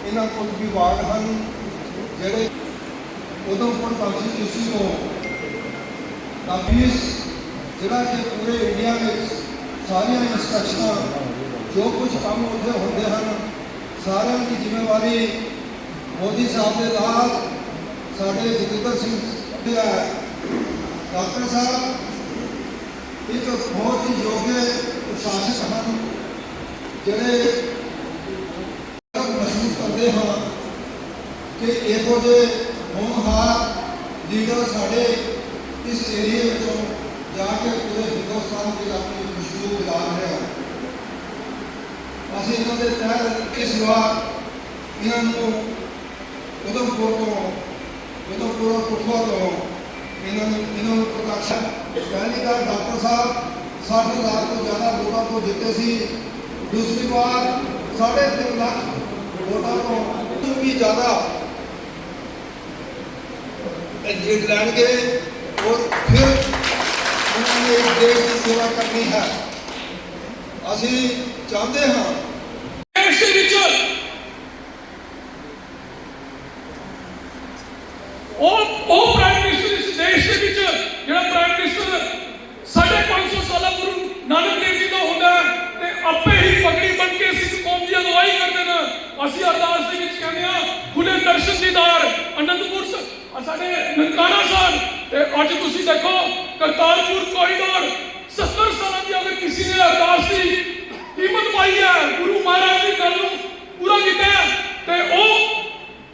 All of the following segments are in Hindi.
ਇਹਨਾਂ ਕੋਲ ਵਿਭਾਗ ਹਨ ਜਿਹੜੇ ਉਦਮਪੁਰ ਕੰਸਟੀਟਿਊਸ਼ਨ ਤੋਂ ਕਾਬੀਸ ਜਿਹੜਾ ਕਿ ਪੂਰੇ ਇੰਡੀਆ ਵਿੱਚ ਸਾਰੀਆਂ ਇੰਸਟਰਕਸ਼ਨਾਂ ਜੋ ਕੁਝ ਕੰਮ ਉੱਥੇ ਹੁੰਦੇ ਹਨ ਸਾਰਿਆਂ ਦੀ ਜ਼ਿੰਮੇਵਾਰੀ ਮੋਦੀ ਸਾਹਿਬ ਦੇ ਨਾਲ ਸਾਡੇ ਜਤਿੰਦਰ ਸਿੰਘ ਡਾਕਟਰ ਸਾਹਿਬ ਇੱਕ ਬਹੁਤ ਹੀ ਯੋਗ ਪ੍ਰਸ਼ਾਸਕ ਹਨ ਜਿਹੜੇ ਮਹਿਸੂਸ ਕਰਦੇ ਹਾਂ ਕਿ ਇਹੋ ਜਿਹੇ ਹੋਣਹਾਰ ਲੀਡਰ ਸਾਡੇ ਇਸ ਏਰੀਏ ਵਿੱਚੋਂ ਜਾ ਕੇ ਪੂਰੇ ਹਿੰਦੁਸਤਾਨ ਵਿੱਚ ਆਪਣੀ ਖੁਸ਼ਬੂ ਫੈਲਾ ਰਹੇ ਹਨ। ਅਸੀਂ ਇਹਨਾਂ ਦੇ ਤਹਿਤ ਇਸ ਵਾਰ ਇਹਨਾਂ ਨੂੰ ਉਦਮਪੁਰ ਕਠੂਆ ਤੋਂ ਇਹਨਾਂ ਨੂੰ ਪ੍ਰਕਾਸ਼ਨ ਪਹਿਲੀ ਵਾਰ ਡਾਕਟਰ ਸਾਹਿਬ 60,000 ਤੋਂ ਜ਼ਿਆਦਾ ਵੋਟਾਂ ਤੋਂ ਜਿੱਤੇ ਸੀ। दूसरी बार 3.5 लाख वोटा तो भी ज़्यादा लीड लेंगे और फिर उन्होंने एक देश की सेवा करनी है। असी चाहते हाँ देश के विच प्राइम मिनिस्टर इस देश के विच जिहड़ा प्राइम मिनिस्टर 550 साल गुरु नानक देव जी का होंदा है आपे ही पगड़ी बन के सिख कौम की अगवाई करते हैं। असं अरदास के कहने खुले दर्शन दीदार आनंदपुर साढ़े ननकाना साहब अज तुम देखो करतारपुर कॉरीडोर 70 साल की अगर किसी ने अरदास की कीमत पाई है गुरु महाराज की गल पूरा किया तो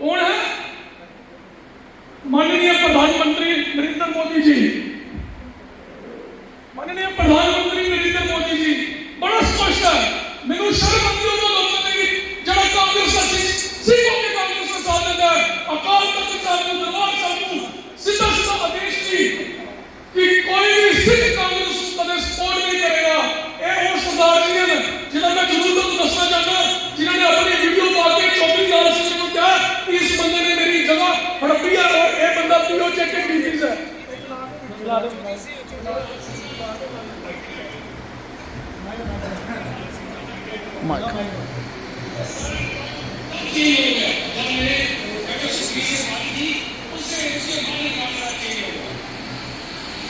कौन है माननीय प्रधानमंत्री नरेंद्र मोदी जी। माननीय प्रधानमंत्री नरेंद्र मोदी जी बड़ा स्पष्ट है। मैंने शर्म आती है उन लोगों ने जरा कांग्रेस सिखों के कांग्रेस का साथ देता है अकाल तख्त साहब को दरबार साहब को सीधा सीधा आदेश दी कि कोई भी सिख कांग्रेस को कदे सपोर्ट नहीं करेगा। ये वो सरदार जी ने जिन्हें मैं जरूर तो दसना चाहता जिन्होंने अपनी वीडियो पाके 24,000 से को कहा कि इस बंदे ने मेरी जगह हड़पी है और ये बंदा पीओ चेक डीटीज है।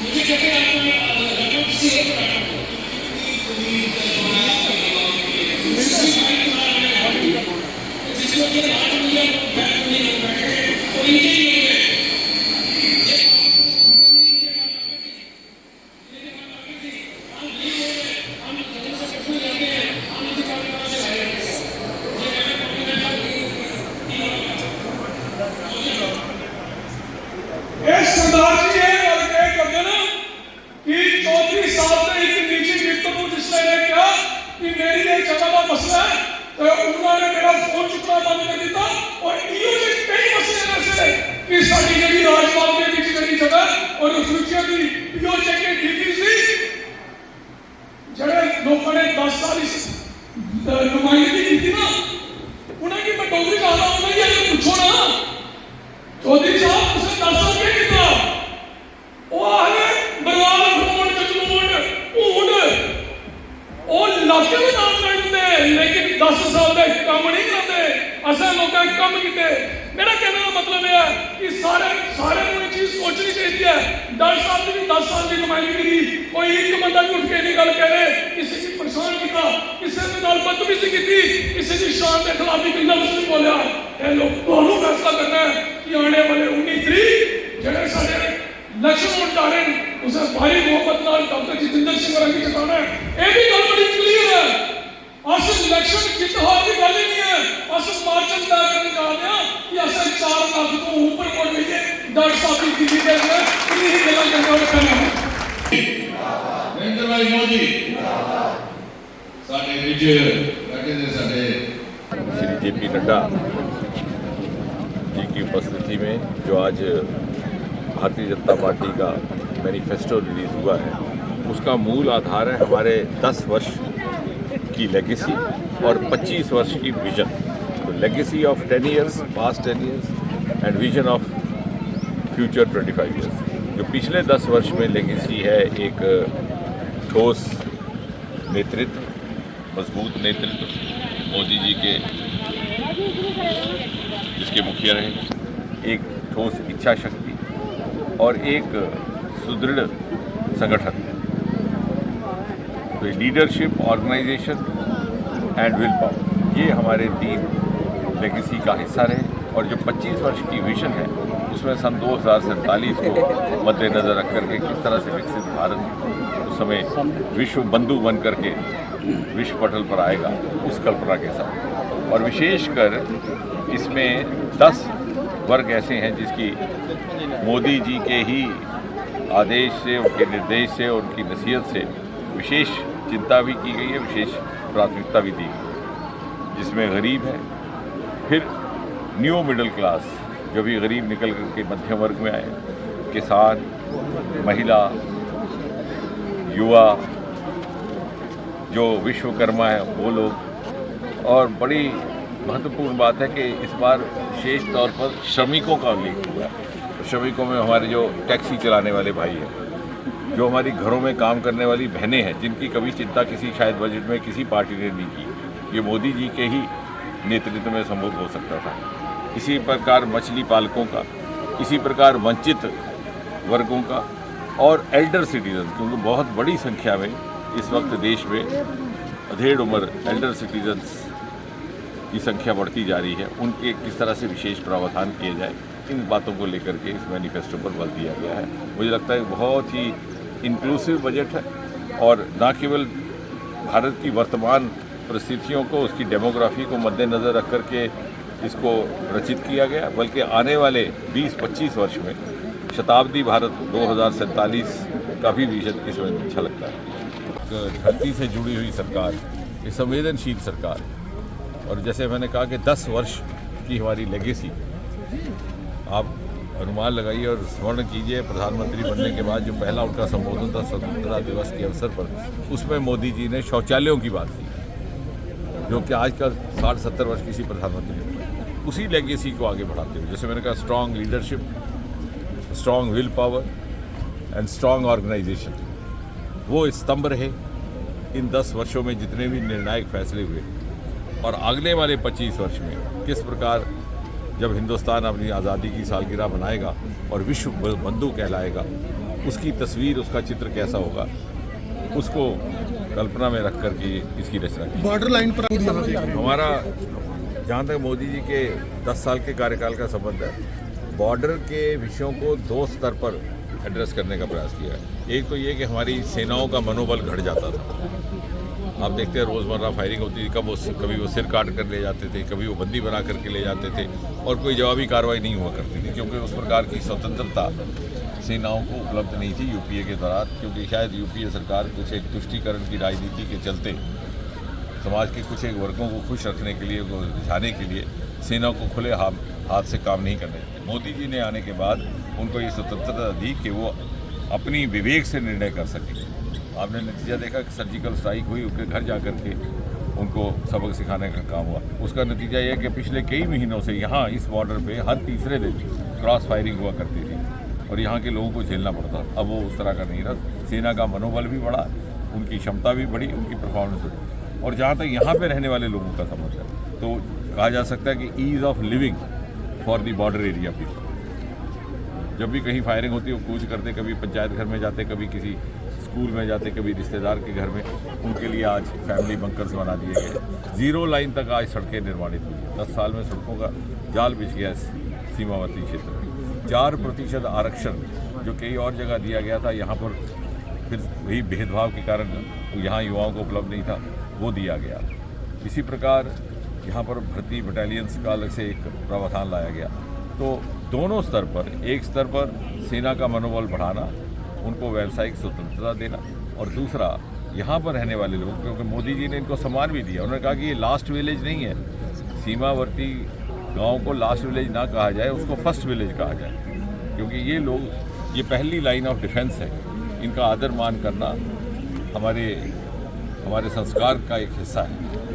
मुझे कहते मसला है तो उन्होंने मेरा फोन चुकना बंद कर दिया और कई मसले ऐसे कि साड़ी जी राजबाग के जी जगह और रुचिया की पीओ चेक ड्यूटी सी जड़े लोगों ने 10 साल इस नुमाइंदगी की ना उन्हें की मैं डोगरी का आता हूं ये पूछो ना चौधरी साहब उसे 10 साल क्या किया वो आगे बरवाल खोड़ जगमोड़ ऊंड वो लाके में नाम करते लेकिन 10 साल का काम नहीं करते असल लोग काम किते मेरा कहने का मतलब यह है कि सारे को चीज सोचनी चाहिए है 10 साल की 10 साल की नुमाइंदगी कोई एक बंदा भी उठ के नहीं गल कह रहे किसी की परेशान किया किसी के नाल बदतमीजी की किसी की शान के खिलाफ भी लफ्ज नहीं बोलिया ये लोग दोनों फैसला करना है कि आने वाले 19 तरीक जड़े सारे लक्ष्य वोट जा रहे हैं उसे भारी मोहब्बत नाल डॉक्टर जितेंद्र सिंह वरंगी जिताना है ये भी गल बड़ी क्लियर है अस इलेक्शन जीत हार की गल ही नहीं है अस मार्जिन तय करने जा रहे हैं कि अस 4 लाख तो ऊपर वोट लेके डॉक्टर साहब की लीडर है इन्हीं गल्लां करना करना नरेंद्र भाई मोदी साडे विच बैठे ने साडे श्री जेपी नड्डा जी की उपस्थिति में जो आज भारतीय जनता पार्टी का मैनिफेस्टो रिलीज़ हुआ है उसका मूल आधार है हमारे 10 वर्ष की लेगेसी और 25 वर्ष की विजन। तो legacy of 10 years, past 10 years and vision of future 25 years. जो पिछले 10 वर्ष में लेगेसी है एक ठोस नेतृत्व, मजबूत नेतृत्व मोदी जी के जिसके मुखिया रहे, एक ठोस इच्छा शक्ति और एक सुदृढ़ संगठन। तो leadership, organisation and will power ये हमारे 3 लेगेसी का हिस्सा रहे। और जो 25 वर्ष की विजन है उसमें सन 2047 को मद्देनज़र रख करके किस तरह से विकसित भारत उस समय विश्व बंधु बन करके विश्व पटल पर आएगा उस कल्पना के साथ। और विशेषकर इसमें 10 वर्ग ऐसे हैं जिसकी मोदी जी के ही आदेश से, उनके निर्देश से और उनकी नसीहत से विशेष चिंता भी की गई है, विशेष प्राथमिकता भी दी गई है, जिसमें गरीब है, फिर न्यू मिडिल क्लास जो भी गरीब निकल करके मध्यम वर्ग में आए, किसान, महिला, युवा, जो विश्वकर्मा है वो लोग। और बड़ी महत्वपूर्ण बात है कि इस बार विशेष तौर पर श्रमिकों का उल्लेख हुआ है। श्रमिकों में हमारे जो टैक्सी चलाने वाले भाई हैं, जो हमारी घरों में काम करने वाली बहनें हैं, जिनकी कभी चिंता किसी शायद बजट में किसी पार्टी ने नहीं की, ये मोदी जी के ही नेतृत्व में संभव हो सकता था। इसी प्रकार मछली पालकों का, इसी प्रकार वंचित वर्गों का और एल्डर सिटीजन, क्योंकि बहुत बड़ी संख्या में इस वक्त देश में अधेड़ उम्र एल्डर सिटीजन्स की संख्या बढ़ती जा रही है, उनके किस तरह से विशेष प्रावधान किए जाए, इन बातों को लेकर के इस मैनिफेस्टो पर बल दिया गया है। मुझे लगता है बहुत ही इंक्लूसिव बजट है और न केवल भारत की वर्तमान परिस्थितियों को, उसकी डेमोग्राफी को मद्देनज़र रख कर के इसको रचित किया गया, बल्कि आने वाले 20-25 वर्ष में शताब्दी भारत 2047 का भी विजन इसमें अच्छा लगता है। धरती से जुड़ी हुई सरकार, ये संवेदनशील सरकार, और जैसे मैंने कहा कि 10 वर्ष की हमारी लेगेसी, आप अनुमान लगाइए और स्मरण कीजिए प्रधानमंत्री बनने के बाद जो पहला उनका संबोधन था स्वतंत्रता दिवस के अवसर पर, उसमें मोदी जी ने शौचालयों की बात की, जो कि आज का 60-70 वर्ष किसी प्रधानमंत्री ने, उसी लेगेसी को आगे बढ़ाते हुए, जैसे मैंने कहा, strong leadership, strong will power and strong organisation, वो स्तंभ रहे इन 10 वर्षों में जितने भी निर्णायक फैसले हुए। और अगले वाले 25 वर्ष में किस प्रकार जब हिंदुस्तान अपनी आज़ादी की सालगिरह मनाएगा और विश्व बंधु कहलाएगा, उसकी तस्वीर, उसका चित्र कैसा होगा, उसको कल्पना में रख कर के इसकी रचना की। बॉर्डर लाइन पर हमारा जहाँ तक मोदी जी के 10 साल के कार्यकाल का संबंध है, बॉर्डर के विषयों को 2 स्तर पर एड्रेस करने का प्रयास किया है। एक तो ये कि हमारी सेनाओं का मनोबल घट जाता था, आप देखते हैं रोज़मर्रा फायरिंग होती थी, कभी वो सिर काट कर ले जाते थे, कभी वो बंदी बना करके ले जाते थे और कोई जवाबी कार्रवाई नहीं हुआ करती थी, क्योंकि उस प्रकार की स्वतंत्रता सेनाओं को उपलब्ध नहीं थी यूपीए के दौरान, क्योंकि शायद यूपीए सरकार कुछ एक तुष्टीकरण की राजनीति के चलते समाज के कुछ एक वर्गों को खुश रखने के लिए, को रिझाने के लिए सेना को खुले हाथ से काम नहीं करने देते। मोदी जी ने आने के बाद उनको ये स्वतंत्रता दी कि वो अपनी विवेक से निर्णय कर सकें। आपने नतीजा देखा कि सर्जिकल स्ट्राइक हुई, उनके घर जा कर के उनको सबक सिखाने का काम हुआ। उसका नतीजा ये है कि पिछले कई महीनों से यहाँ इस बॉर्डर पे हर तीसरे दिन क्रॉस फायरिंग हुआ करती थी और यहाँ के लोगों को झेलना पड़ता। अब वो उस तरह का नहीं रहा। सेना का मनोबल भी बढ़ा, उनकी क्षमता भी बढ़ी, उनकी परफॉर्मेंस बढ़ी। और जहाँ तक यहाँ पे रहने वाले लोगों का संबंध है तो कहा जा सकता है कि ease of living for the border area people. जब भी कहीं फायरिंग होती है वो कूच करते, कभी पंचायत घर में जाते, कभी किसी स्कूल में जाते, कभी रिश्तेदार के घर में। उनके लिए आज फैमिली बंकर्स बना दिए गए। 0 लाइन तक आज सड़कें निर्माणित हुई। 10 साल में सड़कों का जाल बिछ गया सीमावर्ती क्षेत्र में। 4% आरक्षण जो कई और जगह दिया गया था, यहाँ पर फिर वही भेदभाव के कारण यहाँ युवाओं को उपलब्ध नहीं था, वो दिया गया। इसी प्रकार यहाँ पर भर्ती बटालियंस का अलग से एक प्रावधान लाया गया। तो दोनों स्तर पर, एक स्तर पर सेना का मनोबल बढ़ाना, उनको व्यावसायिक स्वतंत्रता देना, और दूसरा यहाँ पर रहने वाले लोग, क्योंकि मोदी जी ने इनको सम्मान भी दिया। उन्होंने कहा कि ये लास्ट विलेज नहीं है, सीमावर्ती गांव को लास्ट विलेज ना कहा जाए, उसको फर्स्ट विलेज कहा जाए, क्योंकि ये लोग, ये पहली लाइन ऑफ डिफेंस है। इनका आदर मान करना हमारे संस्कार का एक हिस्सा है।